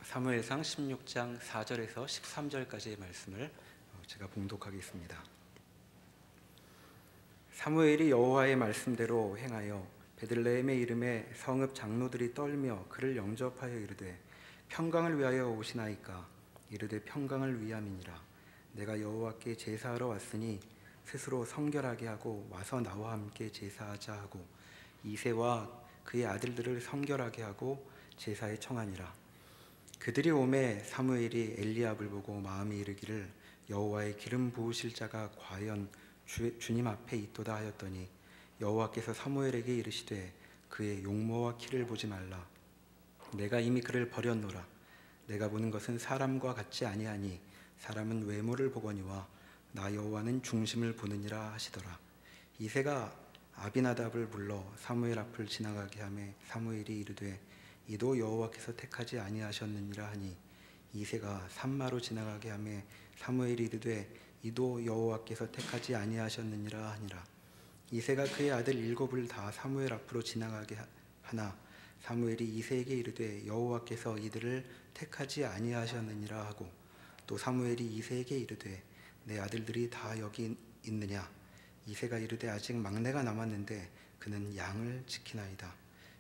사무엘상 16장 4절에서 13절까지의 말씀을 제가 봉독하겠습니다. 사무엘이 여호와의 말씀대로 행하여 베들레헴의 이름에 성읍 장로들이 떨며 그를 영접하여 이르되 평강을 위하여 오시나이까. 이르되 평강을 위함이니라. 내가 여호와께 제사하러 왔으니 스스로 성결하게 하고 와서 나와 함께 제사하자 하고 이새와 그의 아들들을 성결하게 하고 제사에 청하니라. 그들이 오매 사무엘이 엘리압을 보고 마음에 이르기를 여호와의 기름 부으실 자가 과연 주님 앞에 있도다 하였더니 여호와께서 사무엘에게 이르시되 그의 용모와 키를 보지 말라. 내가 이미 그를 버렸노라. 내가 보는 것은 사람과 같지 아니하니 사람은 외모를 보거니와 나 여호와는 중심을 보느니라 하시더라. 이새가 아비나답을 불러 사무엘 앞을 지나가게 하매 사무엘이 이르되 이도 여호와께서 택하지 아니하셨느니라 하니 이새가 산마로 지나가게 하매 사무엘이 이르되 이도 여호와께서 택하지 아니하셨느니라 하니라. 이새가 그의 아들 7을 다 사무엘 앞으로 지나가게 하나 사무엘이 이새에게 이르되 여호와께서 이들을 택하지 아니하셨느니라 하고 또 사무엘이 이새에게 이르되 내 아들들이 다 여기 있느냐. 이새가 이르되 아직 막내가 남았는데 그는 양을 지키나이다.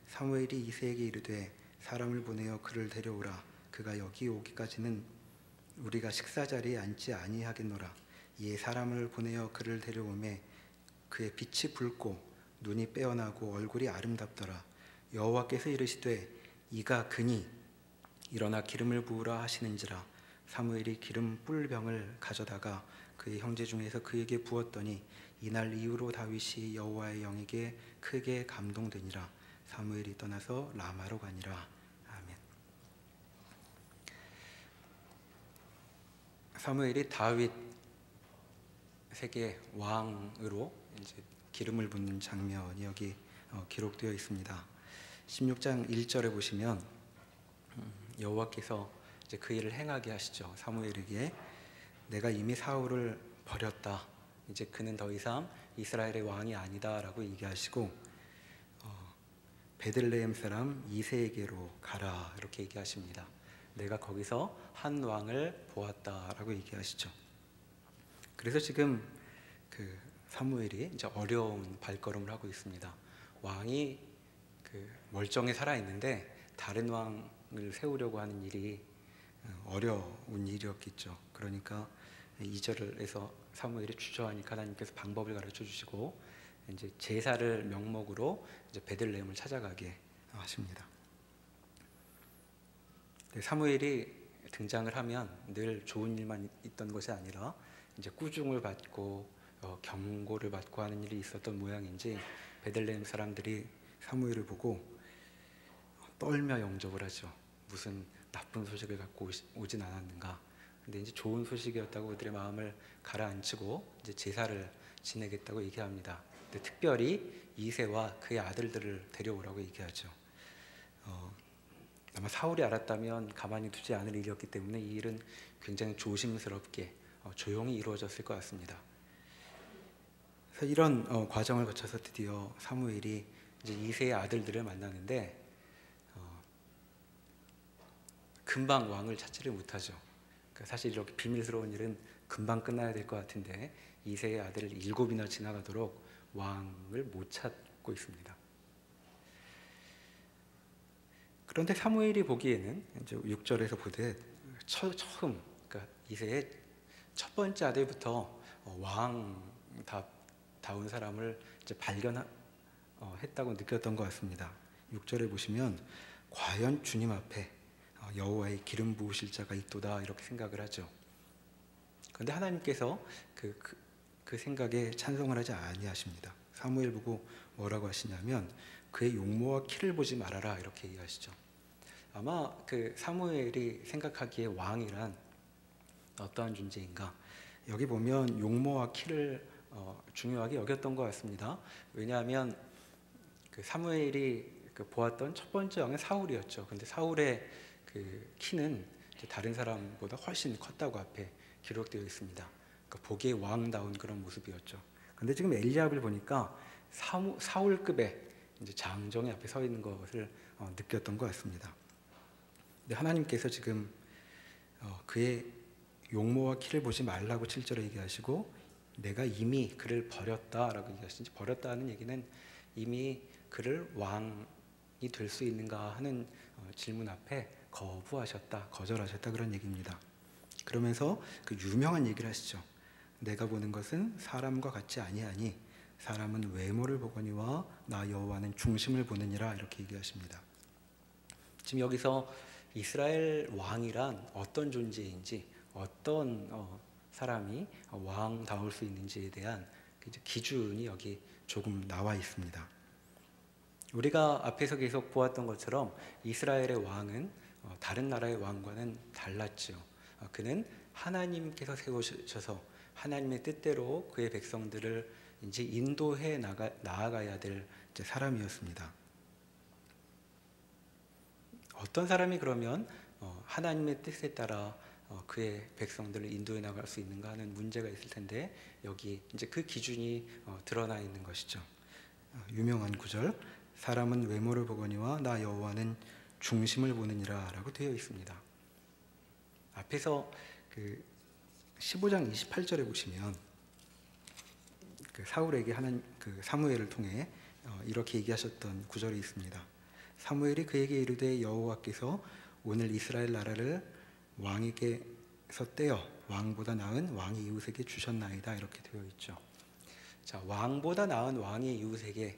사무엘이 이새에게 이르되 사람을 보내어 그를 데려오라. 그가 여기 오기까지는 우리가 식사 자리에 앉지 아니하겠노라. 이에 사람을 보내어 그를 데려오매 그의 빛이 붉고 눈이 빼어나고 얼굴이 아름답더라. 여호와께서 이르시되 이가 그니 일어나 기름을 부으라 하시는지라. 사무엘이 기름 뿔병을 가져다가 그의 형제 중에서 그에게 부었더니 이날 이후로 다윗이 여호와의 영에게 크게 감동되니라. 사무엘이 떠나서 라마로 가니라. 아멘. 사무엘이 다윗에게 왕으로 이제 기름을 붓는 장면이 여기 기록되어 있습니다. 16장 1절에 보시면 여호와께서 이제 그 일을 행하게 하시죠. 사무엘에게 내가 이미 사울을 버렸다. 이제 그는 더 이상 이스라엘의 왕이 아니다라고 얘기하시고 베들레헴 사람 이새에게로 가라 이렇게 얘기하십니다. 내가 거기서 한 왕을 보았다라고 얘기하시죠. 그래서 지금 그 사무엘이 이제 어려운 발걸음을 하고 있습니다. 왕이 멀쩡히 살아 있는데 다른 왕을 세우려고 하는 일이 어려운 일이었겠죠. 그러니까 2절에서 사무엘이 주저하니까 하나님께서 방법을 가르쳐 주시고 이제 제사를 명목으로 이제 베들레헴을 찾아가게 하십니다. 사무엘이 등장을 하면 늘 좋은 일만 있던 것이 아니라 이제 꾸중을 받고 경고를 받고 하는 일이 있었던 모양인지 베들레헴 사람들이 사무엘을 보고 떨며 영접을 하죠. 무슨 나쁜 소식을 갖고 오진 않았는가. 근데 이제 좋은 소식이었다고 그들의 마음을 가라앉히고 이제 제사를 지내겠다고 얘기합니다. 근데 특별히 이새와 그의 아들들을 데려오라고 얘기하죠. 아마 사울이 알았다면 가만히 두지 않을 일이었기 때문에 이 일은 굉장히 조심스럽게 조용히 이루어졌을 것 같습니다. 그래서 이런 과정을 거쳐서 드디어 사무엘이 이제 이새의 아들들을 만나는데 금방 왕을 찾지를 못하죠. 사실 이렇게 비밀스러운 일은 금방 끝나야 될 것 같은데 이새의 아들을 7이나 지나가도록 왕을 못 찾고 있습니다. 그런데 사무엘이 보기에는 이제 6절에서 보듯 처음 그러니까 이새의 첫 번째 아들부터 왕다운 사람을 이제 발견했다고 느꼈던 것 같습니다. 6절에 보시면 과연 주님 앞에 여호와의 기름 부으실 자가 있도다 이렇게 생각을 하죠. 그런데 하나님께서 그 생각에 찬성을 하지 아니하십니다. 사무엘 보고 뭐라고 하시냐면 그의 용모와 키를 보지 말아라 이렇게 얘기하시죠. 아마 그 사무엘이 생각하기에 왕이란 어떠한 존재인가? 여기 보면 용모와 키를 중요하게 여겼던 것 같습니다. 왜냐하면 그 사무엘이 보았던 첫 번째 왕은 사울이었죠. 근데 사울의 그 키는 다른 사람보다 훨씬 컸다고 앞에 기록되어 있습니다. 그러니까 보기에 왕다운 그런 모습이었죠. 근데 지금 엘리압을 보니까 사울급의 이제 장정이 앞에 서 있는 것을 느꼈던 것 같습니다. 근데 하나님께서 지금 그의 용모와 키를 보지 말라고 7절에 얘기하시고 내가 이미 그를 버렸다라고 얘기하시는지, 버렸다는 얘기는 이미 그를 왕이 될 수 있는가 하는 질문 앞에 거절하셨다 그런 얘기입니다. 그러면서 그 유명한 얘기를 하시죠. 내가 보는 것은 사람과 같지 아니하니 사람은 외모를 보거니와 나 여호와는 중심을 보느니라 이렇게 얘기하십니다. 지금 여기서 이스라엘 왕이란 어떤 존재인지, 어떤 사람이 왕다울 수 있는지에 대한 기준이 여기 조금 나와 있습니다. 우리가 앞에서 계속 보았던 것처럼 이스라엘의 왕은 다른 나라의 왕과는 달랐죠. 그는 하나님께서 세우셔서 하나님의 뜻대로 그의 백성들을 이제 인도해 나아가야 될 사람이었습니다. 어떤 사람이 그러면 하나님의 뜻에 따라 그의 백성들을 인도해 나갈 수 있는가 하는 문제가 있을 텐데, 여기 이제 그 기준이 드러나 있는 것이죠. 유명한 구절, 사람은 외모를 보거니와 나 여호와는 중심을 보느니라라고 되어 있습니다. 앞에서 그 15장 28절에 보시면 그 사울에게 사무엘을 통해 이렇게 얘기하셨던 구절이 있습니다. 사무엘이 그에게 이르되 여호와께서 오늘 이스라엘 나라를 왕에게서 떼어 왕보다 나은 왕의 이웃에게 주셨나이다 이렇게 되어 있죠. 자, 왕보다 나은 왕의 이웃에게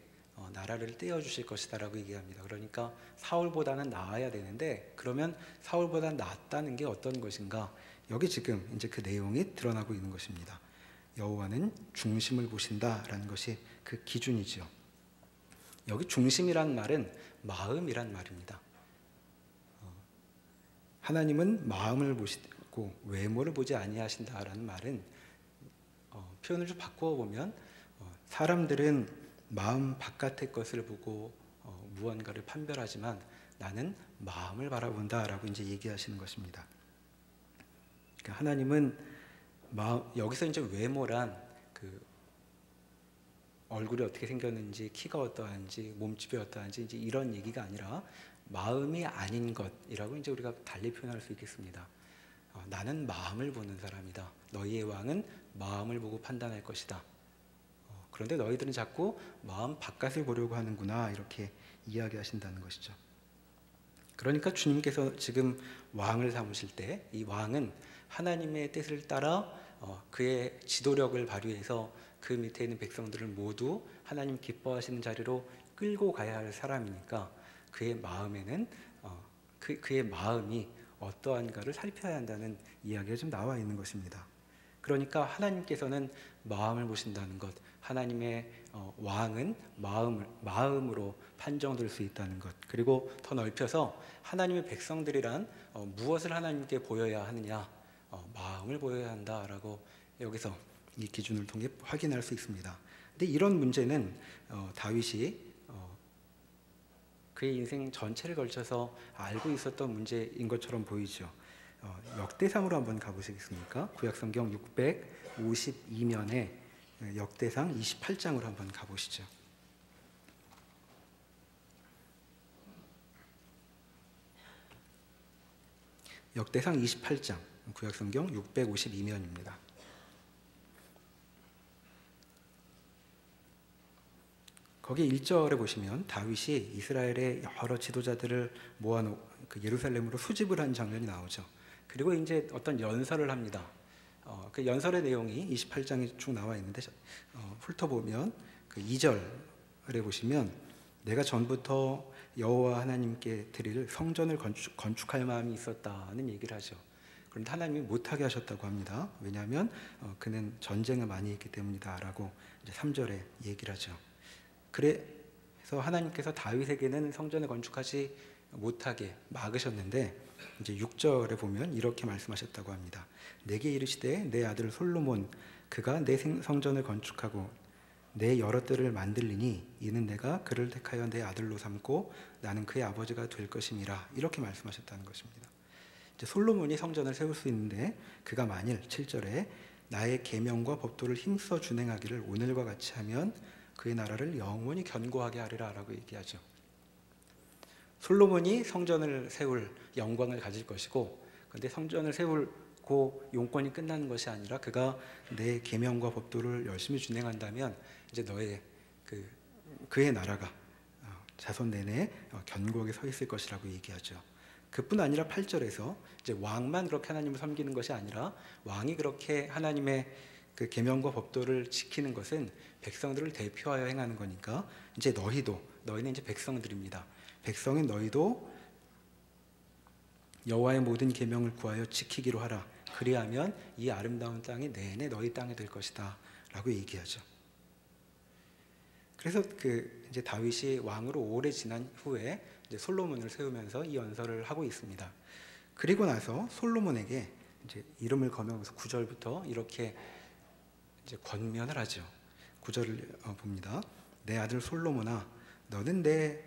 나라를 떼어 주실 것이다라고 얘기합니다. 그러니까 사울보다는 나아야 되는데, 그러면 사울보다 낫다는 게 어떤 것인가? 여기 지금 이제 그 내용이 드러나고 있는 것입니다. 여호와는 중심을 보신다라는 것이 그 기준이죠. 여기 중심이란 말은 마음이란 말입니다. 하나님은 마음을 보시고 외모를 보지 아니하신다라는 말은 표현을 좀 바꾸어 보면 사람들은 마음 바깥의 것을 보고 무언가를 판별하지만 나는 마음을 바라본다라고 이제 얘기하시는 것입니다. 그러니까 하나님은 여기서 이제 외모란 그 얼굴이 어떻게 생겼는지, 키가 어떠한지, 몸집이 어떠한지 이제 이런 얘기가 아니라 마음이 아닌 것이라고 이제 우리가 달리 표현할 수 있겠습니다. 나는 마음을 보는 사람이다. 너희의 왕은 마음을 보고 판단할 것이다. 그런데 너희들은 자꾸 마음 바깥을 보려고 하는구나 이렇게 이야기하신다는 것이죠. 그러니까 주님께서 지금 왕을 삼으실 때 이 왕은 하나님의 뜻을 따라 그의 지도력을 발휘해서 그 밑에 있는 백성들을 모두 하나님 기뻐하시는 자리로 끌고 가야 할 사람이니까 그의 마음에는 그의 마음이 어떠한가를 살펴야 한다는 이야기가 좀 나와 있는 것입니다. 그러니까 하나님께서는 마음을 보신다는 것, 하나님의 왕은 마음으로 판정될 수 있다는 것, 그리고 더 넓혀서 하나님의 백성들이란 무엇을 하나님께 보여야 하느냐, 마음을 보여야 한다라고 여기서 이 기준을 통해 확인할 수 있습니다. 근데 이런 문제는 다윗이 그의 인생 전체를 걸쳐서 알고 있었던 문제인 것처럼 보이죠. 역대상으로 한번 가보시겠습니까? 구약성경 652면에 역대상 28장으로 한번 가보시죠. 역대상 28장, 구약성경 652면입니다. 거기 1절에 보시면 다윗이 이스라엘의 여러 지도자들을 모아놓고 예루살렘으로 수집을 한 장면이 나오죠. 그리고 이제 어떤 연설을 합니다. 그 연설의 내용이 28장에 쭉 나와 있는데 훑어보면 그 2절에 보시면 내가 전부터 여호와 하나님께 드릴 성전을 건축할 마음이 있었다는 얘기를 하죠. 그런데 하나님이 못하게 하셨다고 합니다. 왜냐하면 그는 전쟁을 많이 했기 때문이다 라고 이제 3절에 얘기를 하죠. 그래서 하나님께서 다윗에게는 성전을 건축하지 못하게 막으셨는데 이제 6절에 보면 이렇게 말씀하셨다고 합니다. 내게 이르시되 내 아들 솔로몬 그가 내 성전을 건축하고 내 여러 뜰을 만들리니 이는 내가 그를 택하여 내 아들로 삼고 나는 그의 아버지가 될 것임이라 이렇게 말씀하셨다는 것입니다. 이제 솔로몬이 성전을 세울 수 있는데 그가 만일 7절에 나의 계명과 법도를 힘써 준행하기를 오늘과 같이 하면 그의 나라를 영원히 견고하게 하리라 라고 얘기하죠. 솔로몬이 성전을 세울 영광을 가질 것이고, 그런데 성전을 세울고 용건이 끝나는 것이 아니라 그가 내 계명과 법도를 열심히 준행한다면 이제 너의 그의 나라가 자손 내내 견고하게 서 있을 것이라고 얘기하죠. 그뿐 아니라 8절에서 이제 왕만 그렇게 하나님을 섬기는 것이 아니라 왕이 그렇게 하나님의 그 계명과 법도를 지키는 것은 백성들을 대표하여 행하는 거니까 이제 너희는 이제 백성들입니다. 백성인 너희도 여호와의 모든 계명을 구하여 지키기로 하라. 그리하면 이 아름다운 땅이 내내 너희 땅이 될 것이다 라고 얘기하죠. 그래서 이제 다윗이 왕으로 오래 지난 후에 이제 솔로몬을 세우면서 이 연설을 하고 있습니다. 그리고 나서 솔로몬에게 이제 이름을 거명해서 9절부터 이렇게 이제 권면을 하죠. 9절을 봅니다. 내 아들 솔로몬아, 너는 내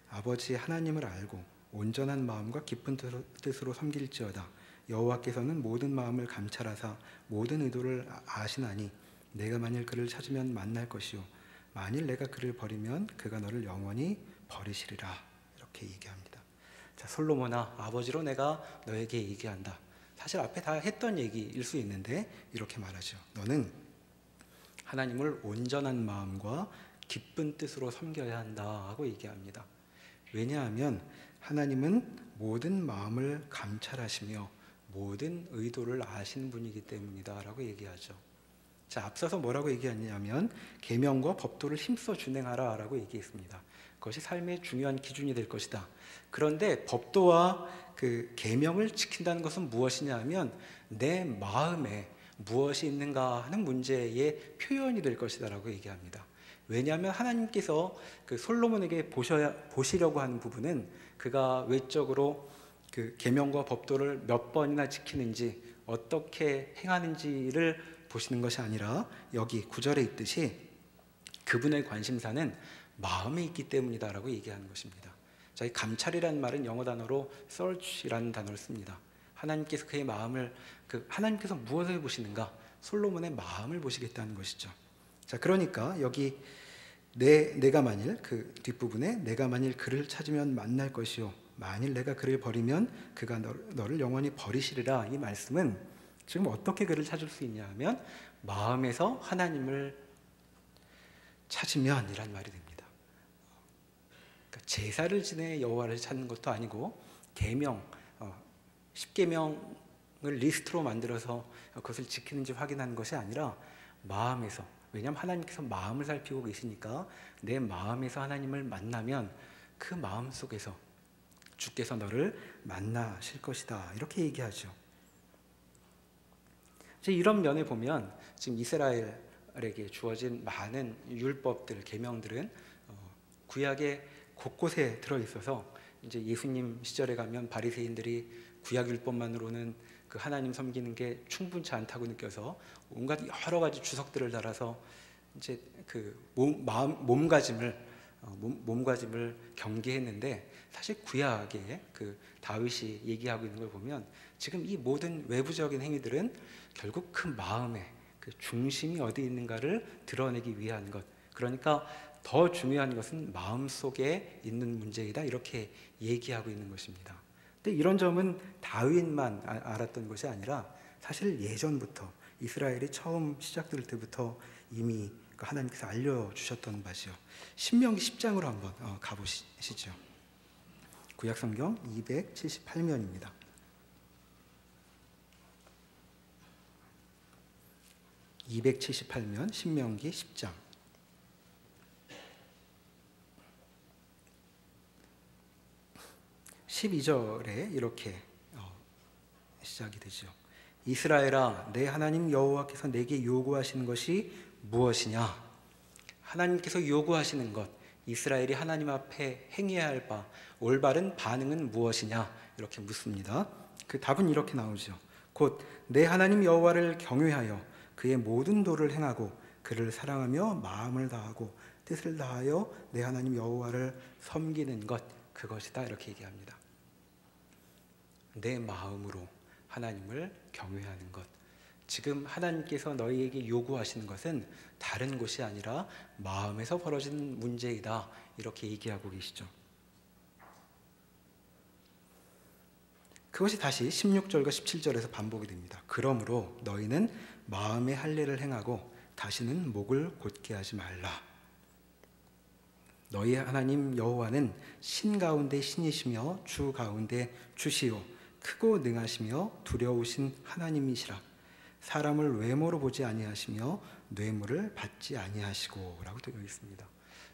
아버지 하나님을 알고 온전한 마음과 깊은 뜻으로 섬길지어다. 여호와께서는 모든 마음을 감찰하사 모든 의도를 아시나니 내가 만일 그를 찾으면 만날 것이요 만일 내가 그를 버리면 그가 너를 영원히 버리시리라. 이렇게 얘기합니다. 자, 솔로몬아, 아버지로 내가 너에게 얘기한다. 사실 앞에 다 했던 얘기일 수 있는데 이렇게 말하죠. 너는 하나님을 온전한 마음과 기쁜 뜻으로 섬겨야 한다 하고 얘기합니다. 왜냐하면 하나님은 모든 마음을 감찰하시며 모든 의도를 아시는 분이기 때문이다 라고 얘기하죠. 자, 앞서서 뭐라고 얘기하냐면 계명과 법도를 힘써 준행하라 라고 얘기했습니다. 그것이 삶의 중요한 기준이 될 것이다. 그런데 법도와 그 계명을 지킨다는 것은 무엇이냐 하면 내 마음에 무엇이 있는가 하는 문제의 표현이 될 것이다 라고 얘기합니다. 왜냐하면 하나님께서 그 솔로몬에게 보시려고 하는 부분은 그가 외적으로 그 계명과 법도를 몇 번이나 지키는지 어떻게 행하는지를 보시는 것이 아니라 여기 9절에 있듯이 그분의 관심사는 마음에 있기 때문이다라고 얘기하는 것입니다. 자, 이 감찰이라는 말은 영어 단어로 search이라는 단어를 씁니다. 하나님께서 그의 마음을 하나님께서 무엇을 보시는가? 솔로몬의 마음을 보시겠다는 것이죠. 자, 그러니까 여기 내가 만일 그 뒷부분에 내가 만일 그를 찾으면 만날 것이요 만일 내가 그를 버리면 그가 너를 영원히 버리시리라. 이 말씀은 지금 어떻게 그를 찾을 수 있냐 하면 마음에서 하나님을 찾으면 이란 말이 됩니다. 그러니까 제사를 지내 여호와를 찾는 것도 아니고 계명, 10계명을 리스트로 만들어서 그것을 지키는지 확인하는 것이 아니라 마음에서, 왜냐하면 하나님께서 마음을 살피고 계시니까 내 마음에서 하나님을 만나면 그 마음 속에서 주께서 너를 만나실 것이다 이렇게 얘기하죠. 이런 면에 보면 지금 이스라엘에게 주어진 많은 율법들, 계명들은 구약에 곳곳에 들어 있어서 이제 예수님 시절에 가면 바리새인들이 구약 율법만으로는 그 하나님 섬기는 게 충분치 않다고 느껴서 온갖 여러 가지 주석들을 달아서 이제 그 몸가짐을 경계했는데, 사실 구약에 그 다윗이 얘기하고 있는 걸 보면 지금 이 모든 외부적인 행위들은 결국 그 마음의 그 중심이 어디 있는가를 드러내기 위한 것, 그러니까 더 중요한 것은 마음 속에 있는 문제이다 이렇게 얘기하고 있는 것입니다. 근데 이런 점은 다윗만 알았던 것이 아니라 사실 예전부터 이스라엘이 처음 시작될 때부터 이미 하나님께서 알려주셨던 바지요. 신명기 10장으로 한번 가보시죠. 구약성경 278면입니다. 278면 신명기 10장 12절에 이렇게 시작이 되죠. 이스라엘아, 내 하나님 여호와께서 내게 요구하시는 것이 무엇이냐? 하나님께서 요구하시는 것, 이스라엘이 하나님 앞에 행해야 할 바, 올바른 반응은 무엇이냐? 이렇게 묻습니다. 그 답은 이렇게 나오죠. 곧 내 하나님 여호와를 경외하여 그의 모든 도를 행하고 그를 사랑하며 마음을 다하고 뜻을 다하여 내 하나님 여호와를 섬기는 것, 그것이다 이렇게 얘기합니다. 내 마음으로 하나님을 경외하는 것, 지금 하나님께서 너희에게 요구하시는 것은 다른 것이 아니라 마음에서 벌어진 문제이다 이렇게 얘기하고 계시죠. 그것이 다시 16절과 17절에서 반복이 됩니다. 그러므로 너희는 마음의 할례를 행하고 다시는 목을 곧게 하지 말라. 너희 하나님 여호와는 신 가운데 신이시며 주 가운데 주시요 크고 능하시며 두려우신 하나님이시라. 사람을 외모로 보지 아니하시며 뇌물을 받지 아니하시고 라고 되어 있습니다.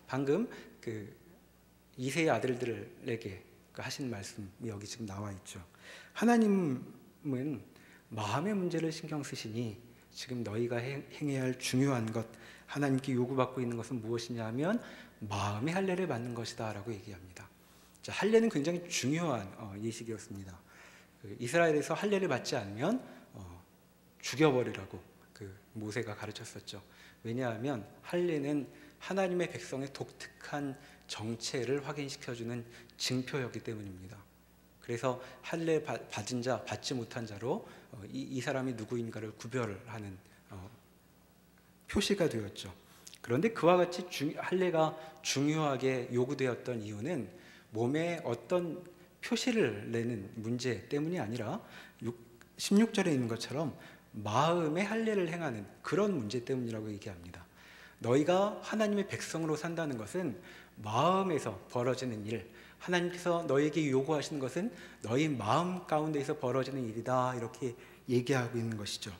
방금 이세의 아들들에게 하신 말씀이 여기 지금 나와 있죠. 하나님은 마음의 문제를 신경 쓰시니 지금 너희가 행해야 할 중요한 것, 하나님께 요구받고 있는 것은 무엇이냐 하면 마음의 할례를 받는 것이다 라고 얘기합니다. 자, 할례는 굉장히 중요한 예식이었습니다. 이스라엘에서 할례를 받지 않으면 죽여버리라고 모세가 가르쳤었죠. 왜냐하면 할례는 하나님의 백성의 독특한 정체를 확인시켜주는 징표였기 때문입니다. 그래서 할례 받은 자, 받지 못한 자로 이 사람이 누구인가를 구별하는 표시가 되었죠. 그런데 그와 같이 할례가 중요하게 요구되었던 이유는 몸에 어떤 표시를 내는 문제 때문이 아니라 16절에 있는 것처럼 마음의 할례를 행하는 그런 문제 때문이라고 얘기합니다. 너희가 하나님의 백성으로 산다는 것은 마음에서 벌어지는 일, 하나님께서 너희에게 요구하시는 것은 너희 마음 가운데에서 벌어지는 일이다 이렇게 얘기하고 있는 것이죠.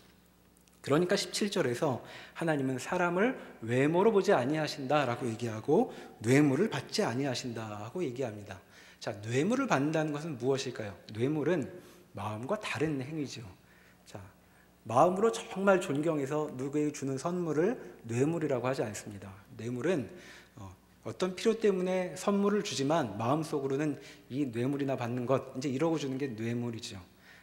그러니까 17절에서 하나님은 사람을 외모로 보지 아니하신다라고 얘기하고 뇌물을 받지 아니하신다고 얘기합니다. 자, 뇌물을 받는다는 것은 무엇일까요? 뇌물은 마음과 다른 행위죠. 자, 마음으로 정말 존경해서 누구에게 주는 선물을 뇌물이라고 하지 않습니다. 뇌물은 어떤 필요 때문에 선물을 주지만 마음속으로는 이 뇌물이나 받는 것, 이제 이러고 주는 게 뇌물이죠.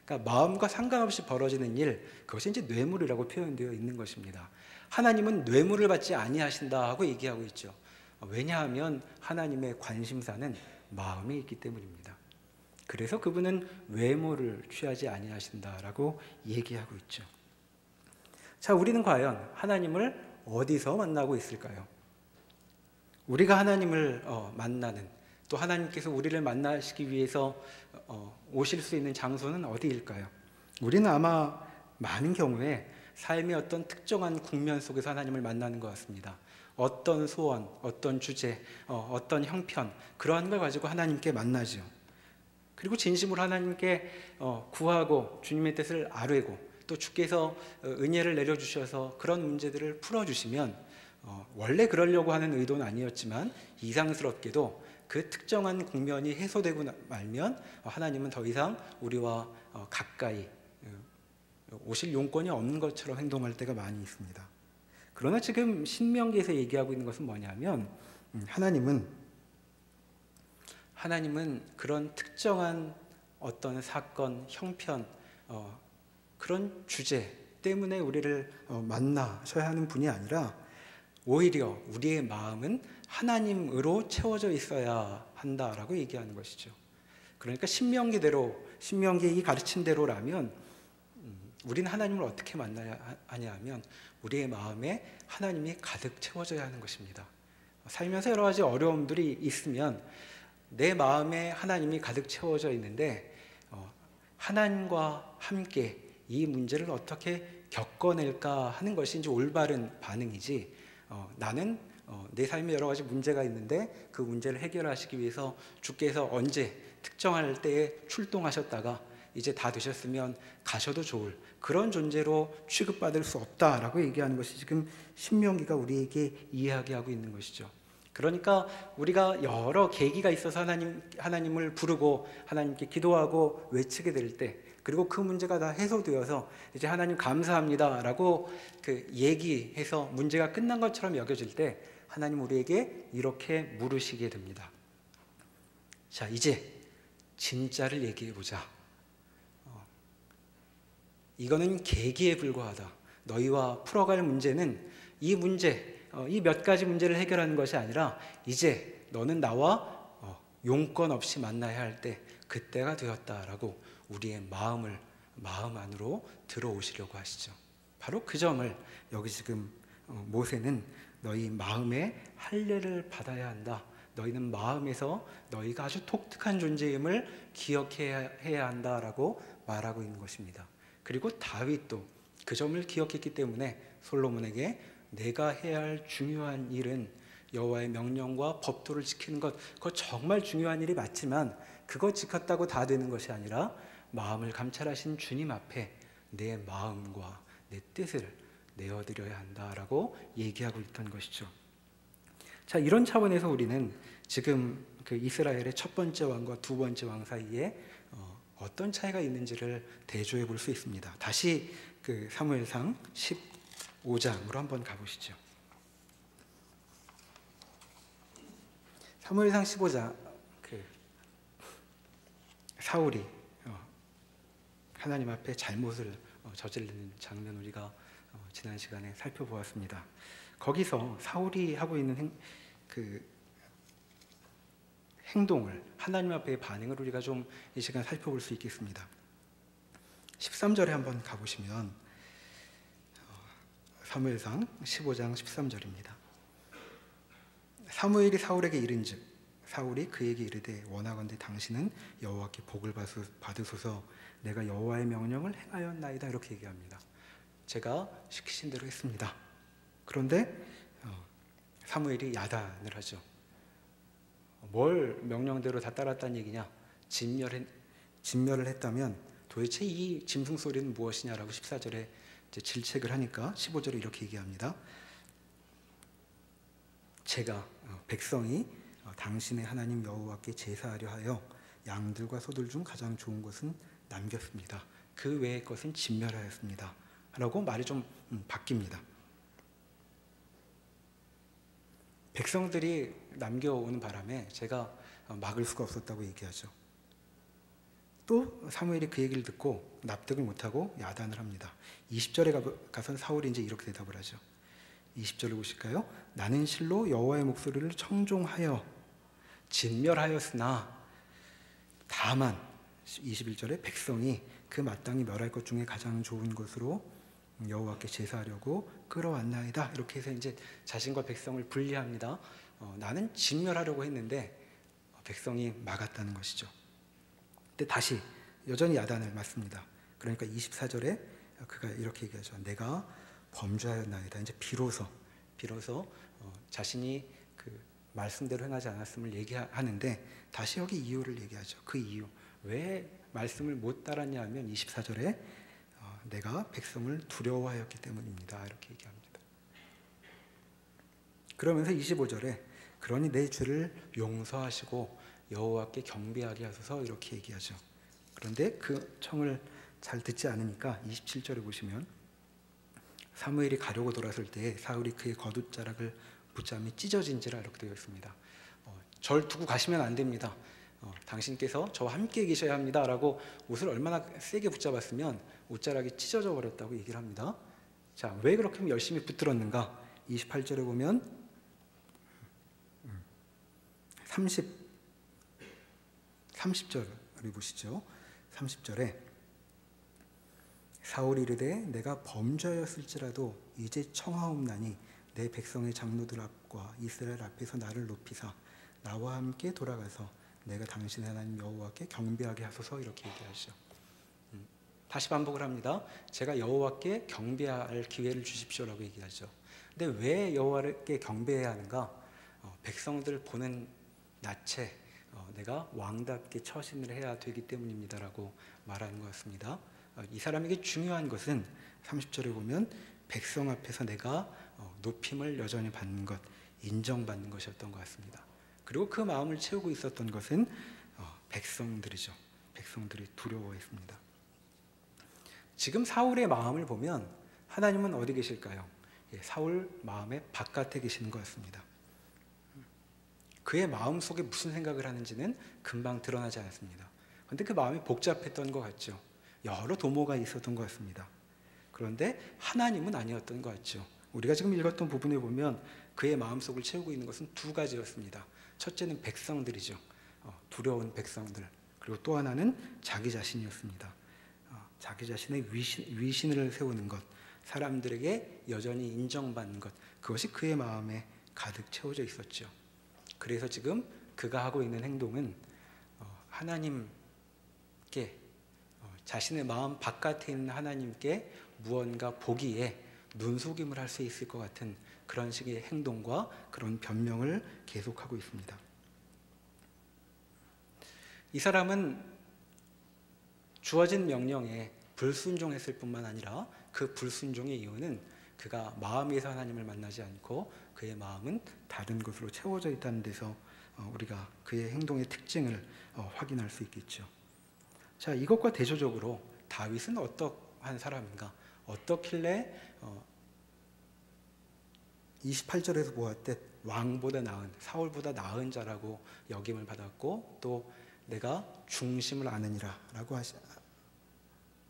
그러니까 마음과 상관없이 벌어지는 일, 그것이 이제 뇌물이라고 표현되어 있는 것입니다. 하나님은 뇌물을 받지 아니하신다 하고 얘기하고 있죠. 왜냐하면 하나님의 관심사는 마음에 있기 때문입니다. 그래서 그분은 외모를 취하지 아니하신다라고 얘기하고 있죠. 자, 우리는 과연 하나님을 어디서 만나고 있을까요? 우리가 하나님을 만나는, 또 하나님께서 우리를 만나시기 위해서 오실 수 있는 장소는 어디일까요? 우리는 아마 많은 경우에 삶의 어떤 특정한 국면 속에서 하나님을 만나는 것 같습니다. 어떤 소원, 어떤 주제, 어떤 형편, 그러한 걸 가지고 하나님께 만나죠. 그리고 진심으로 하나님께 구하고 주님의 뜻을 아뢰고 또 주께서 은혜를 내려주셔서 그런 문제들을 풀어주시면 원래 그러려고 하는 의도는 아니었지만 이상스럽게도 그 특정한 국면이 해소되고 말면 하나님은 더 이상 우리와 가까이 오실 용건이 없는 것처럼 행동할 때가 많이 있습니다. 그러나 지금 신명기에서 얘기하고 있는 것은 뭐냐면 하나님은 그런 특정한 어떤 사건, 형편, 그런 주제 때문에 우리를 만나셔야 하는 분이 아니라 오히려 우리의 마음은 하나님으로 채워져 있어야 한다라고 얘기하는 것이죠. 그러니까 신명기의 이 가르침대로라면 우리는 하나님을 어떻게 만나야 하냐 하면 우리의 마음에 하나님이 가득 채워져야 하는 것입니다. 살면서 여러 가지 어려움들이 있으면 내 마음에 하나님이 가득 채워져 있는데 하나님과 함께 이 문제를 어떻게 겪어낼까 하는 것이 이제 올바른 반응이지, 나는 내 삶에 여러 가지 문제가 있는데 그 문제를 해결하시기 위해서 주께서 언제 특정할 때에 출동하셨다가 이제 다 되셨으면 가셔도 좋을 그런 존재로 취급받을 수 없다라고 얘기하는 것이 지금 신명기가 우리에게 이야기하고 있는 것이죠. 그러니까 우리가 여러 계기가 있어서 하나님을 부르고 하나님께 기도하고 외치게 될 때, 그리고 그 문제가 다 해소되어서 이제 하나님 감사합니다라고 얘기해서 문제가 끝난 것처럼 여겨질 때 하나님 우리에게 이렇게 물으시게 됩니다. 자, 이제 진짜를 얘기해 보자. 이거는 계기에 불과하다. 너희와 풀어갈 문제는 이 문제, 이 몇 가지 문제를 해결하는 것이 아니라 이제 너는 나와 용건 없이 만나야 할 때, 그때가 되었다라고 우리의 마음 안으로 들어오시려고 하시죠. 바로 그 점을 여기 지금 모세는 너희 마음에 할례를 받아야 한다, 너희는 마음에서 너희가 아주 독특한 존재임을 기억해야 한다라고 말하고 있는 것입니다. 그리고 다윗도 그 점을 기억했기 때문에 솔로몬에게 내가 해야 할 중요한 일은 여호와의 명령과 법도를 지키는 것, 그거 정말 중요한 일이 맞지만 그거 지켰다고 다 되는 것이 아니라 마음을 감찰하신 주님 앞에 내 마음과 내 뜻을 내어드려야 한다라고 얘기하고 있던 것이죠. 자, 이런 차원에서 우리는 지금 그 이스라엘의 첫 번째 왕과 두 번째 왕 사이에 어떤 차이가 있는지를 대조해 볼 수 있습니다. 다시 그 사무엘상 15장으로 한번 가보시죠. 사무엘상 15장, 그 사울이 하나님 앞에 잘못을 저지르는 장면 우리가 지난 시간에 살펴보았습니다. 거기서 사울이 하고 있는 행동을, 하나님 앞의 반응을 우리가 좀 이 시간 살펴볼 수 있겠습니다. 13절에 한번 가보시면 사무엘상 15장 13절입니다. 사무엘이 사울에게 이른즉 사울이 그에게 이르되 원하건대 당신은 여호와께 복을 받으소서 내가 여호와의 명령을 행하였나이다 이렇게 얘기합니다. 제가 시키신 대로 했습니다. 그런데 사무엘이 야단을 하죠. 뭘 명령대로 다 따랐다는 얘기냐? 진멸을 했다면 도대체 이 짐승 소리는 무엇이냐라고 14절에 이제 질책을 하니까 15절에 이렇게 얘기합니다. 제가 백성이 당신의 하나님 여호와께 제사하려 하여 양들과 소들 중 가장 좋은 것은 남겼습니다. 그 외의 것은 진멸하였습니다. 라고 말이 좀 바뀝니다. 백성들이 남겨오는 바람에 제가 막을 수가 없었다고 얘기하죠. 또 사무엘이 그 얘기를 듣고 납득을 못하고 야단을 합니다. 20절에 가서 사울이 이제 이렇게 대답을 하죠. 20절을 보실까요? 나는 실로 여호와의 목소리를 청종하여 진멸하였으나 다만 21절에 백성이 그 마땅히 멸할 것 중에 가장 좋은 것으로 여호와께 제사하려고 끌어왔나이다. 이렇게 해서 이제 자신과 백성을 분리합니다. 나는 진멸하려고 했는데 백성이 막았다는 것이죠. 근데 다시 여전히 야단을 맞습니다. 그러니까 24절에 그가 이렇게 얘기하죠. 내가 범죄하였나이다. 이제 비로소 자신이 그 말씀대로 행하지 않았음을 얘기하는데 다시 여기 이유를 얘기하죠. 그 이유 왜 말씀을 못 따랐냐 하면 24절에 내가 백성을 두려워하였기 때문입니다. 이렇게 얘기합니다. 그러면서 25절에 그러니 내 죄를 용서하시고 여호와께 경배하게 하소서 이렇게 얘기하죠. 그런데 그 청을 잘 듣지 않으니까 27절에 보시면 사무엘이 가려고 돌아설 때 사울이 그의 겉옷자락을 붙잡으며 찢어진지라 이렇게 되어 있습니다. 절 두고 가시면 안 됩니다. 당신께서 저와 함께 계셔야 합니다 라고 옷을 얼마나 세게 붙잡았으면 옷자락이 찢어져 버렸다고 얘기를 합니다. 자, 왜 그렇게 열심히 붙들었는가? 28절에 보면 30절을 보시죠. 30절에 사울이 이르되 내가 범죄하였을지라도 이제 청하옵나니 내 백성의 장로들 앞과 이스라엘 앞에서 나를 높이사 나와 함께 돌아가서 내가 당신의 하나님 여호와께 경배하게 하소서 이렇게 얘기하시죠. 다시 반복을 합니다. 제가 여호와께 경배할 기회를 주십시오라고 얘기하죠. 근데 왜 여호와께 경배해야 하는가? 백성들 보는 낯에 내가 왕답게 처신을 해야 되기 때문입니다라고 말하는 것 같습니다. 이 사람에게 중요한 것은 30절에 보면 백성 앞에서 내가 높임을 여전히 받는 것, 인정받는 것이었던 것 같습니다. 그리고 그 마음을 채우고 있었던 것은 백성들이죠. 백성들이 두려워했습니다. 지금 사울의 마음을 보면 하나님은 어디 계실까요? 사울 마음의 바깥에 계시는 것 같습니다. 그의 마음 속에 무슨 생각을 하는지는 금방 드러나지 않았습니다. 그런데 그 마음이 복잡했던 것 같죠. 여러 도모가 있었던 것 같습니다. 그런데 하나님은 아니었던 것 같죠. 우리가 지금 읽었던 부분에 보면 그의 마음속을 채우고 있는 것은 두 가지였습니다. 첫째는 백성들이죠. 두려운 백성들. 그리고 또 하나는 자기 자신이었습니다. 자기 자신의 위신을 세우는 것, 사람들에게 여전히 인정받는 것, 그것이 그의 마음에 가득 채워져 있었죠. 그래서 지금 그가 하고 있는 행동은 하나님께 자신의 마음 바깥에 있는 하나님께 무언가 보기에 눈속임을 할 수 있을 것 같은 그런 식의 행동과 그런 변명을 계속하고 있습니다. 이 사람은 주어진 명령에 불순종했을 뿐만 아니라 그 불순종의 이유는 그가 마음에서 하나님을 만나지 않고 그의 마음은 다른 것으로 채워져 있다는 데서 우리가 그의 행동의 특징을 확인할 수 있겠죠. 자, 이것과 대조적으로 다윗은 어떠한 사람인가? 어떻길래 28절에서 보았듯 왕보다 나은, 사울보다 나은 자라고 여김을 받았고 또 내가 중심을 아느니라 라고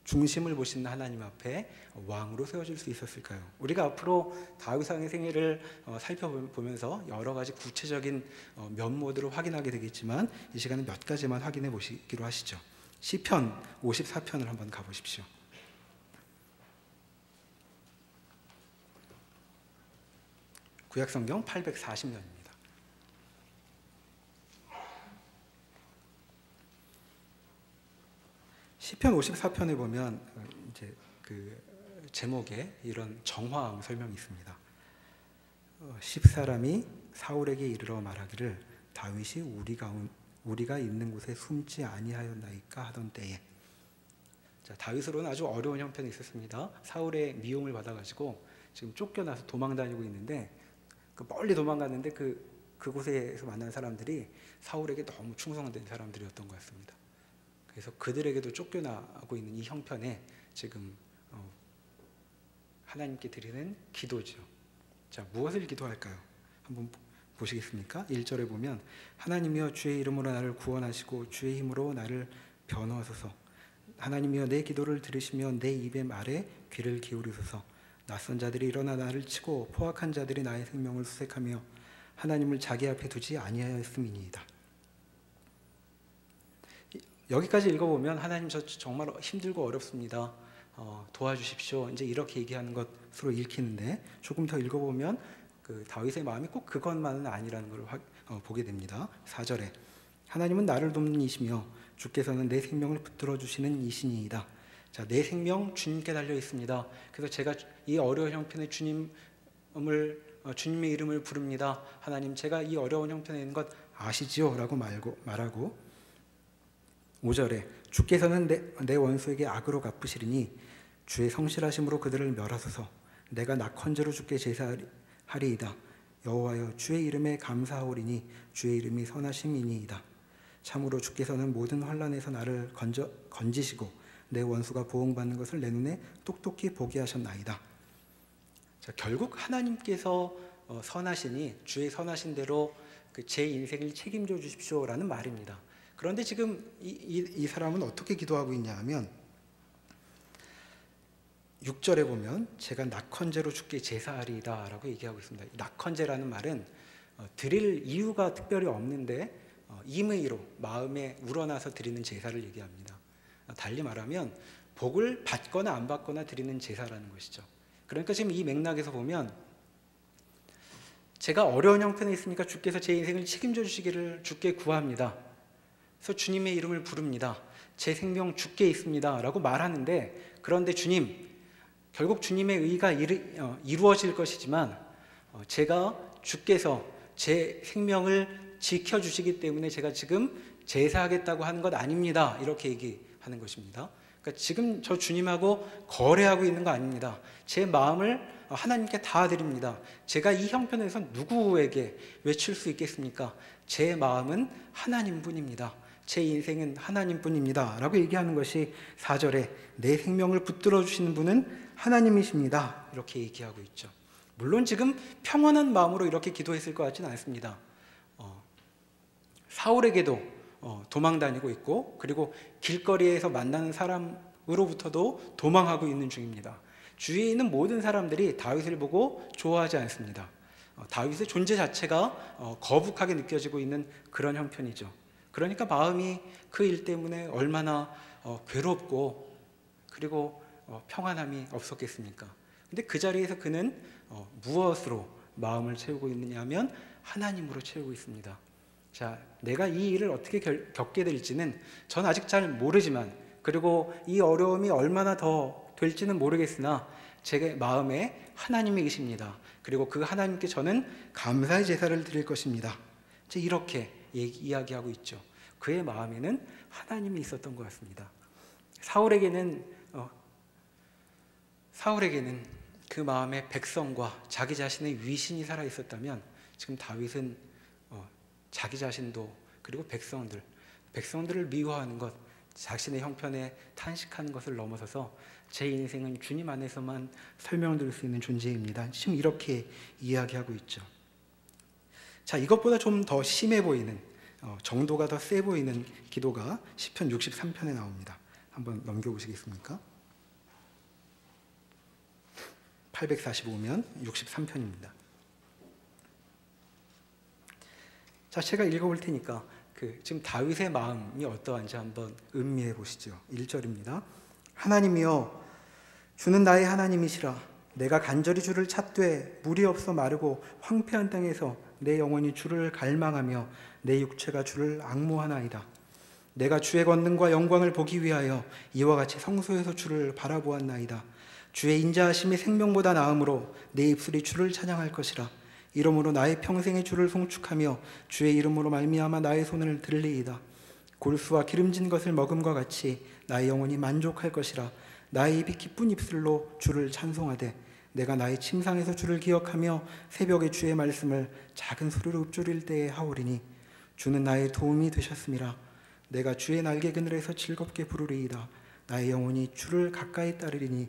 중심을 보시는 하나님 앞에 왕으로 세워질 수 있었을까요? 우리가 앞으로 다윗 왕의 생애를 살펴보면서 여러 가지 구체적인 면모들을 확인하게 되겠지만 이 시간에 몇 가지만 확인해 보시기로 하시죠. 시편 54편을 한번 가보십시오. 구약성경 840년입니다. 시편 54편에 보면 이제 그 제목에 이런 정화음 설명이 있습니다. 10사람이 사울에게 이르러 말하기를 다윗이 우리가 있는 곳에 숨지 아니하였나이까 하던 때에. 자, 다윗으로는 아주 어려운 형편이 있었습니다. 사울의 미움을 받아가지고 지금 쫓겨나서 도망 다니고 있는데 멀리 도망갔는데 그곳에서 만난 사람들이 사울에게 너무 충성된 사람들이었던 것 같습니다. 그래서 그들에게도 쫓겨나고 있는 이 형편에 지금 하나님께 드리는 기도죠. 자, 무엇을 기도할까요? 한번 보시겠습니까? 1절에 보면 하나님이여 주의 이름으로 나를 구원하시고 주의 힘으로 나를 변호하소서. 하나님이여 내 기도를 들으시며 내 입의 말에 귀를 기울이소서. 낯선 자들이 일어나 나를 치고 포악한 자들이 나의 생명을 수색하며 하나님을 자기 앞에 두지 아니하였음이니이다. 여기까지 읽어보면 하나님 저 정말 힘들고 어렵습니다. 도와주십시오. 이제 이렇게 얘기하는 것으로 읽히는데 조금 더 읽어보면 그 다윗의 마음이 꼭 그것만은 아니라는 걸 보게 됩니다. 4절에 하나님은 나를 돕는 이시며 주께서는 내 생명을 붙들어 주시는 이시니이다. 자, 내 생명 주님께 달려 있습니다. 그래서 제가 이 어려운 형편에 주님의 이름을 부릅니다. 하나님, 제가 이 어려운 형편에 있는 것 아시지요? 라고 말하고 5절에 주께서는 내 원수에게 악으로 갚으시리니 주의 성실하심으로 그들을 멸하소서. 내가 낙헌제로 주께 제사하리이다. 여호와여 주의 이름에 감사하오리니 주의 이름이 선하심이니이다. 참으로 주께서는 모든 환난에서 나를 건지시고 내 원수가 보응받는 것을 내 눈에 똑똑히 보게 하셨나이다. 자, 결국 하나님께서 선하시니 주의 선하신 대로 제 인생을 책임져 주십시오라는 말입니다. 그런데 지금 이 사람은 어떻게 기도하고 있냐 하면 6절에 보면 제가 낙헌제로 주께 제사하리이다 라고 얘기하고 있습니다. 낙헌제라는 말은 드릴 이유가 특별히 없는데 임의로 마음에 우러나서 드리는 제사를 얘기합니다. 달리 말하면 복을 받거나 안 받거나 드리는 제사라는 것이죠. 그러니까 지금 이 맥락에서 보면 제가 어려운 형편에 있으니까 주께서 제 인생을 책임져 주시기를 주께 구합니다. 그래서 주님의 이름을 부릅니다. 제 생명 주께 있습니다 라고 말하는데, 그런데 주님, 결국 주님의 의가 이루어질 것이지만 제가 주께서 제 생명을 지켜주시기 때문에 제가 지금 제사하겠다고 하는 것 아닙니다. 이렇게 얘기하는 것입니다. 그러니까 지금 저 주님하고 거래하고 있는 거 아닙니다. 제 마음을 하나님께 다 드립니다. 제가 이 형편에서 누구에게 외칠 수 있겠습니까? 제 마음은 하나님뿐입니다. 제 인생은 하나님뿐입니다 라고 얘기하는 것이 4절에 내 생명을 붙들어 주시는 분은 하나님이십니다 이렇게 얘기하고 있죠. 물론 지금 평안한 마음으로 이렇게 기도했을 것 같지는 않습니다. 사울에게도 도망다니고 있고, 그리고 길거리에서 만나는 사람으로부터도 도망하고 있는 중입니다. 주위에 있는 모든 사람들이 다윗을 보고 좋아하지 않습니다. 다윗의 존재 자체가 거북하게 느껴지고 있는 그런 형편이죠. 그러니까 마음이 그 일 때문에 얼마나 괴롭고 그리고 평안함이 없었겠습니까? 근데 그 자리에서 그는 무엇으로 마음을 채우고 있느냐 하면 하나님으로 채우고 있습니다. 자, 내가 이 일을 어떻게 겪게 될지는 전 아직 잘 모르지만, 그리고 이 어려움이 얼마나 더 될지는 모르겠으나 제 마음에 하나님이 계십니다. 그리고 그 하나님께 저는 감사의 제사를 드릴 것입니다. 이렇게 이야기하고 있죠. 그의 마음에는 하나님이 있었던 것 같습니다. 사울에게는 그 마음에 백성과 자기 자신의 위신이 살아 있었다면, 지금 다윗은 자기 자신도, 그리고 백성들을 미워하는 것, 자신의 형편에 탄식하는 것을 넘어서서 제 인생은 주님 안에서만 설명드릴 수 있는 존재입니다. 지금 이렇게 이야기하고 있죠. 자, 이것보다 좀 더 심해 보이는, 정도가 더 세 보이는 기도가 시편 63편에 나옵니다. 한번 넘겨보시겠습니까? 845면 63편입니다. 자, 제가 읽어볼 테니까 지금 다윗의 마음이 어떠한지 한번 음미해 보시죠. 1절입니다. 하나님이여, 주는 나의 하나님이시라. 내가 간절히 주를 찾되 물이 없어 마르고 황폐한 땅에서 내 영혼이 주를 갈망하며 내 육체가 주를 앙모하나이다. 내가 주의 권능과 영광을 보기 위하여 이와 같이 성소에서 주를 바라보았나이다. 주의 인자하심이 생명보다 나음으로 내 입술이 주를 찬양할 것이라. 이러므로 나의 평생에 주를 송축하며 주의 이름으로 말미암아 나의 손을 들리이다. 골수와 기름진 것을 먹음과 같이 나의 영혼이 만족할 것이라. 나의 입이 기쁜 입술로 주를 찬송하되 내가 나의 침상에서 주를 기억하며 새벽에 주의 말씀을 작은 소리로 읊조릴 때에 하오리니 주는 나의 도움이 되셨음이라. 내가 주의 날개 그늘에서 즐겁게 부르리이다. 나의 영혼이 주를 가까이 따르리니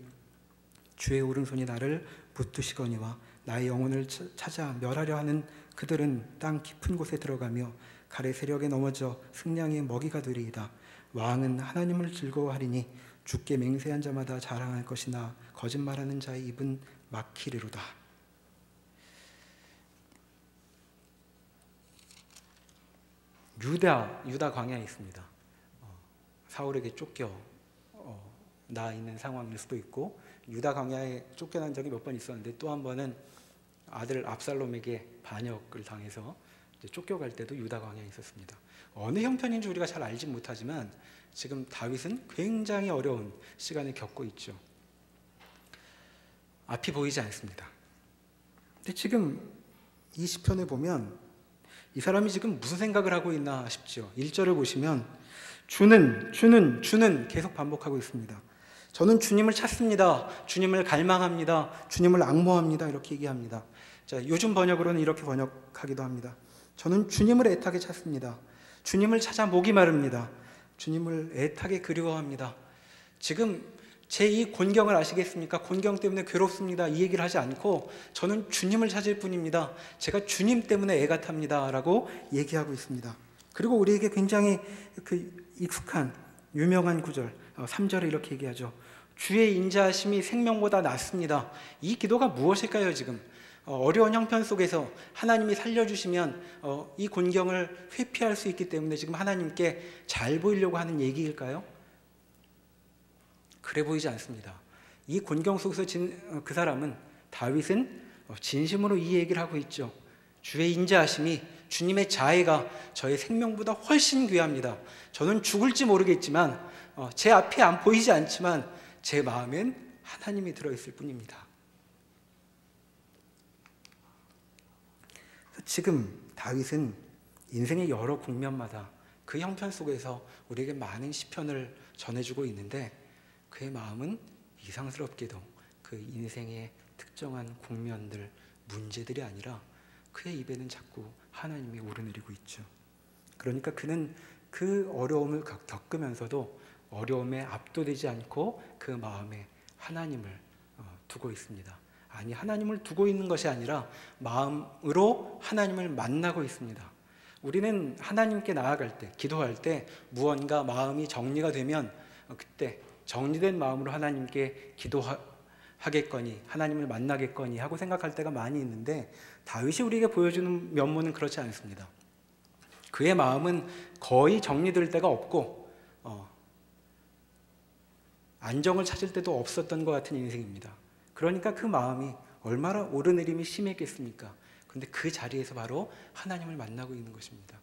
주의 오른손이 나를 붙드시거니와 나의 영혼을 찾아 멸하려 하는 그들은 땅 깊은 곳에 들어가며 칼의 세력에 넘어져 승량의 먹이가 되리이다. 왕은 하나님을 즐거워하리니 주께 맹세한 자마다 자랑할 것이나 거짓말하는 자의 입은 막히리로다. 유다 광야에 있습니다. 사울에게 쫓겨 나 있는 상황일 수도 있고, 유다 광야에 쫓겨난 적이 몇 번 있었는데, 또 한 번은 아들 압살롬에게 반역을 당해서 쫓겨갈 때도 유다 광야에 있었습니다. 어느 형편인지 우리가 잘 알지 못하지만 지금 다윗은 굉장히 어려운 시간을 겪고 있죠. 앞이 보이지 않습니다. 근데 지금 이 시편을 보면 이 사람이 지금 무슨 생각을 하고 있나 싶죠. 1절을 보시면 주는 계속 반복하고 있습니다. 저는 주님을 찾습니다. 주님을 갈망합니다. 주님을 앙모합니다. 이렇게 얘기합니다. 자, 요즘 번역으로는 이렇게 번역하기도 합니다. 저는 주님을 애타게 찾습니다. 주님을 찾아 목이 마릅니다. 주님을 애타게 그리워합니다. 지금 제 이 곤경을 아시겠습니까? 곤경 때문에 괴롭습니다. 이 얘기를 하지 않고 저는 주님을 찾을 뿐입니다. 제가 주님 때문에 애가 탑니다. 라고 얘기하고 있습니다. 그리고 우리에게 굉장히 익숙한 유명한 구절 3절에 이렇게 얘기하죠. 주의 인자하심이 생명보다 낫습니다. 이 기도가 무엇일까요? 지금 어려운 형편 속에서 하나님이 살려주시면 이 곤경을 회피할 수 있기 때문에 지금 하나님께 잘 보이려고 하는 얘기일까요? 그래 보이지 않습니다. 이 곤경 속에서 그 사람은, 다윗은 진심으로 이 얘기를 하고 있죠. 주의 인자하심이, 주님의 자애가 저의 생명보다 훨씬 귀합니다. 저는 죽을지 모르겠지만 제 앞이 안 보이지 않지만 제 마음엔 하나님이 들어있을 뿐입니다. 지금 다윗은 인생의 여러 국면마다 그 형편 속에서 우리에게 많은 시편을 전해주고 있는데, 그의 마음은 이상스럽게도 그 인생의 특정한 국면들, 문제들이 아니라 그의 입에는 자꾸 하나님이 오르내리고 있죠. 그러니까 그는 그 어려움을 겪으면서도 어려움에 압도되지 않고 그 마음에 하나님을 두고 있습니다. 아니, 하나님을 두고 있는 것이 아니라 마음으로 하나님을 만나고 있습니다. 우리는 하나님께 나아갈 때, 기도할 때 무언가 마음이 정리가 되면 그때 정리된 마음으로 하나님께 기도하겠거니, 하나님을 만나겠거니 하고 생각할 때가 많이 있는데, 다윗이 우리에게 보여주는 면모는 그렇지 않습니다. 그의 마음은 거의 정리될 때가 없고 안정을 찾을 때도 없었던 것 같은 인생입니다. 그러니까 그 마음이 얼마나 오르내림이 심했겠습니까? 그런데 그 자리에서 바로 하나님을 만나고 있는 것입니다.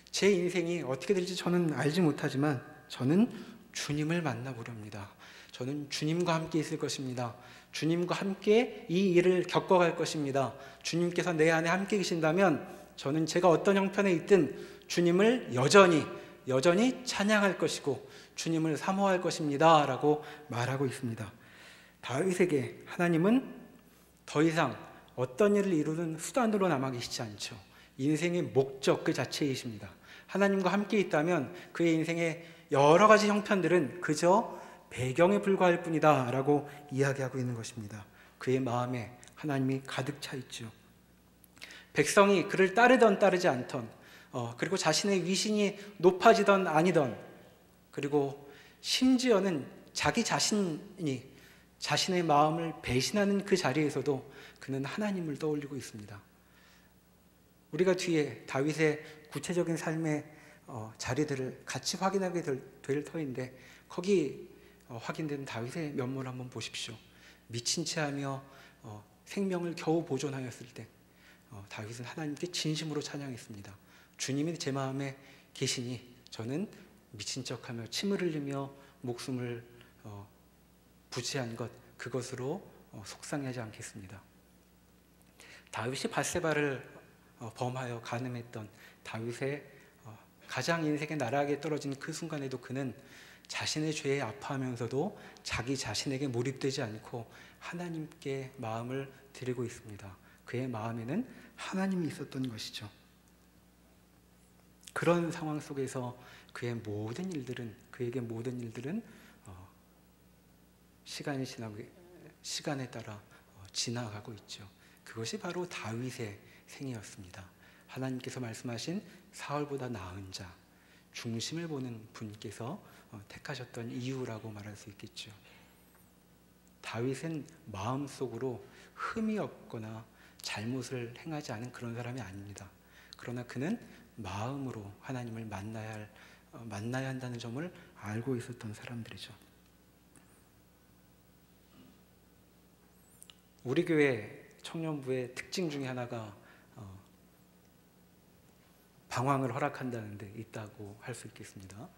제 인생이 어떻게 될지 저는 알지 못하지만 저는 주님을 만나보려 합니다. 저는 주님과 함께 있을 것입니다. 주님과 함께 이 일을 겪어갈 것입니다. 주님께서 내 안에 함께 계신다면 저는 제가 어떤 형편에 있든 주님을 여전히 찬양할 것이고 주님을 사모할 것입니다 라고 말하고 있습니다. 다윗에게 하나님은 더 이상 어떤 일을 이루는 수단으로 남아 계시지 않죠. 인생의 목적 그 자체이십니다. 하나님과 함께 있다면 그의 인생의 여러 가지 형편들은 그저 배경에 불과할 뿐이다 라고 이야기하고 있는 것입니다. 그의 마음에 하나님이 가득 차 있죠. 백성이 그를 따르던 따르지 않던, 그리고 자신의 위신이 높아지던 아니던, 그리고 심지어는 자기 자신이 자신의 마음을 배신하는 그 자리에서도 그는 하나님을 떠올리고 있습니다. 우리가 뒤에 다윗의 구체적인 삶의 자리들을 같이 확인하게 될 터인데 거기 확인된 다윗의 면모를 한번 보십시오. 미친 채하며 생명을 겨우 보존하였을 때 다윗은 하나님께 진심으로 찬양했습니다. 주님이 제 마음에 계시니 저는 미친 척하며 침을 흘리며 목숨을 부지한 그것으로 속상해하지 않겠습니다. 다윗이 밧세바를 범하여 간음했던 다윗의 가장 인생의 나락에 떨어진 그 순간에도 그는 자신의 죄에 아파하면서도 자기 자신에게 몰입되지 않고 하나님께 마음을 드리고 있습니다. 그의 마음에는 하나님이 있었던 것이죠. 그런 상황 속에서 그에게 모든 일들은 시간에 따라 지나가고 있죠. 그것이 바로 다윗의 생이었습니다. 하나님께서 말씀하신 사울보다 나은 자, 중심을 보는 분께서 택하셨던 이유라고 말할 수 있겠죠. 다윗은 마음속으로 흠이 없거나 잘못을 행하지 않은 그런 사람이 아닙니다. 그러나 그는 마음으로 하나님을 만나야 한다는 점을 알고 있었던 사람들이죠. 우리 교회 청년부의 특징 중에 하나가 방황을 허락한다는 데 있다고 할 수 있겠습니다.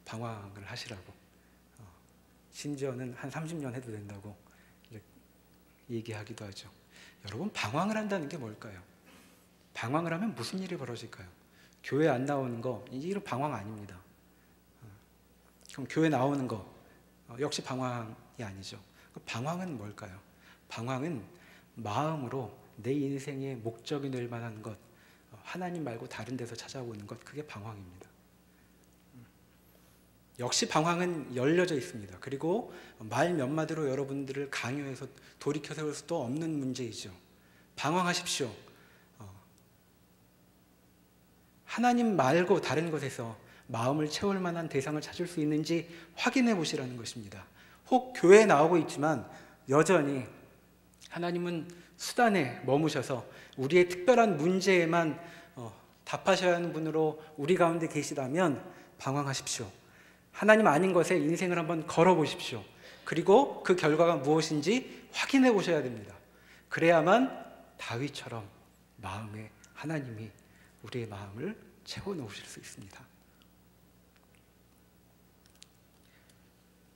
방황을 하시라고. 심지어는 한 30년 해도 된다고 얘기하기도 하죠. 여러분, 방황을 한다는 게 뭘까요? 방황을 하면 무슨 일이 벌어질까요? 교회 안 나오는 거, 이런 방황 아닙니다. 그럼 교회 나오는 거 역시 방황이 아니죠. 방황은 뭘까요? 방황은 마음으로 내 인생의 목적이 될 만한 것, 하나님 말고 다른 데서 찾아오는 것, 그게 방황입니다. 역시 방황은 열려져 있습니다. 그리고 말 몇 마디로 여러분들을 강요해서 돌이켜 세울 수도 없는 문제이죠. 방황하십시오. 하나님 말고 다른 곳에서 마음을 채울 만한 대상을 찾을 수 있는지 확인해 보시라는 것입니다. 혹 교회에 나오고 있지만 여전히 하나님은 수단에 머무셔서 우리의 특별한 문제에만 답하셔야 하는 분으로 우리 가운데 계시다면 방황하십시오. 하나님 아닌 것에 인생을 한번 걸어보십시오. 그리고 그 결과가 무엇인지 확인해 보셔야 됩니다. 그래야만 다윗처럼 마음에 하나님이 우리의 마음을 채워놓으실 수 있습니다.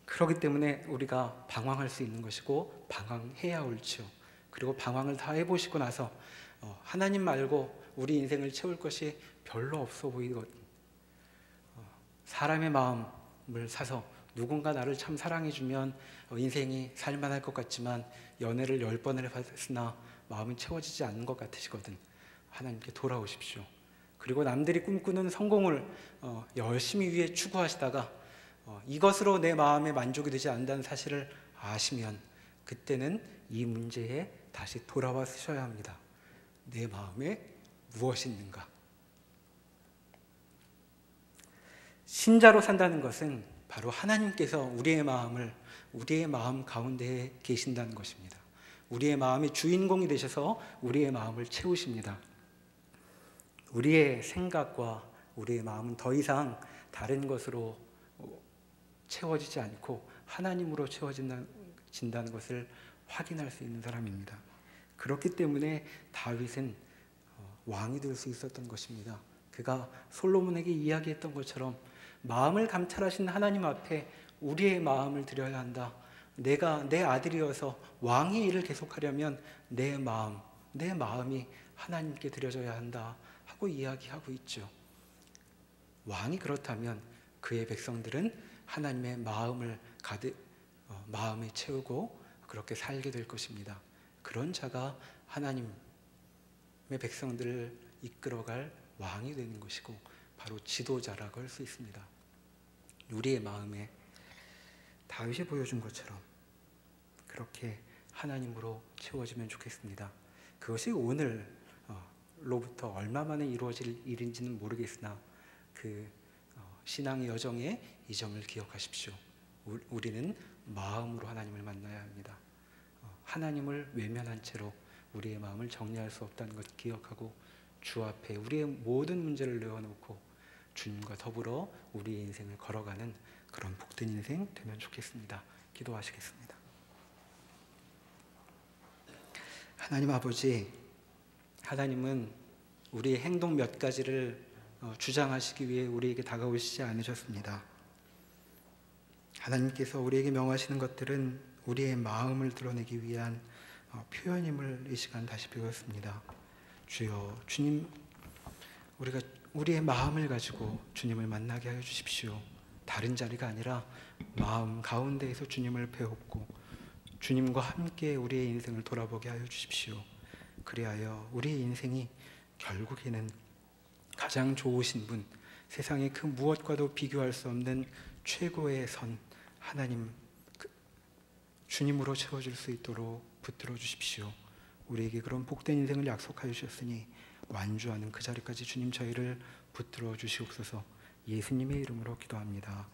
그렇기 때문에 우리가 방황할 수 있는 것이고 방황해야 옳죠. 그리고 방황을 다 해보시고 나서 하나님 말고 우리 인생을 채울 것이 별로 없어 보이거든. 사람의 마음을 사서 누군가 나를 참 사랑해주면 인생이 살만할 것 같지만 연애를 10번을 해봤으나 마음이 채워지지 않는 것 같으시거든. 하나님께 돌아오십시오. 그리고 남들이 꿈꾸는 성공을 열심히 위해 추구하시다가 이것으로 내 마음에 만족이 되지 않는다는 사실을 아시면 그때는 이 문제에 다시 돌아와 쓰셔야 합니다. 내 마음에 무엇이 있는가? 신자로 산다는 것은 바로 하나님께서 우리의 마음 가운데에 계신다는 것입니다. 우리의 마음의 주인공이 되셔서 우리의 마음을 채우십니다. 우리의 생각과 우리의 마음은 더 이상 다른 것으로 채워지지 않고 하나님으로 채워진다는 것을 확인할 수 있는 사람입니다. 그렇기 때문에 다윗은 왕이 될 수 있었던 것입니다. 그가 솔로몬에게 이야기했던 것처럼 마음을 감찰하신 하나님 앞에 우리의 마음을 드려야 한다. 내가 내 아들이어서 왕의 일을 계속하려면 내 마음이 하나님께 드려져야 한다 하고 이야기하고 있죠. 왕이 그렇다면 그의 백성들은 하나님의 마음을 마음에 채우고 그렇게 살게 될 것입니다. 그런 자가 하나님의 백성들을 이끌어갈 왕이 되는 것이고 바로 지도자라고 할 수 있습니다. 우리의 마음에 다윗이 보여준 것처럼 그렇게 하나님으로 채워지면 좋겠습니다. 그것이 오늘로부터 얼마 만에 이루어질 일인지는 모르겠으나 그 신앙의 여정의 이 점을 기억하십시오. 우리는 마음으로 하나님을 만나야 합니다. 하나님을 외면한 채로 우리의 마음을 정리할 수 없다는 것 기억하고 주 앞에 우리의 모든 문제를 내어놓고 주님과 더불어 우리의 인생을 걸어가는 그런 복된 인생 되면 좋겠습니다. 기도하시겠습니다. 하나님 아버지, 하나님은 우리의 행동 몇 가지를 주장하시기 위해 우리에게 다가오시지 않으셨습니다. 하나님께서 우리에게 명하시는 것들은 우리의 마음을 드러내기 위한 표현임을 이 시간 다시 배웠습니다. 주여, 주님, 우리가 우리의 마음을 가지고 주님을 만나게 하여 주십시오. 다른 자리가 아니라 마음 가운데에서 주님을 배웠고 주님과 함께 우리의 인생을 돌아보게 하여 주십시오. 그리하여 우리의 인생이 결국에는 가장 좋으신 분, 세상의 그 무엇과도 비교할 수 없는 최고의 선 하나님, 주님으로 채워질 수 있도록 붙들어 주십시오. 우리에게 그런 복된 인생을 약속하여 주셨으니 완주하는 그 자리까지 주님 저희를 붙들어 주시옵소서. 예수님의 이름으로 기도합니다.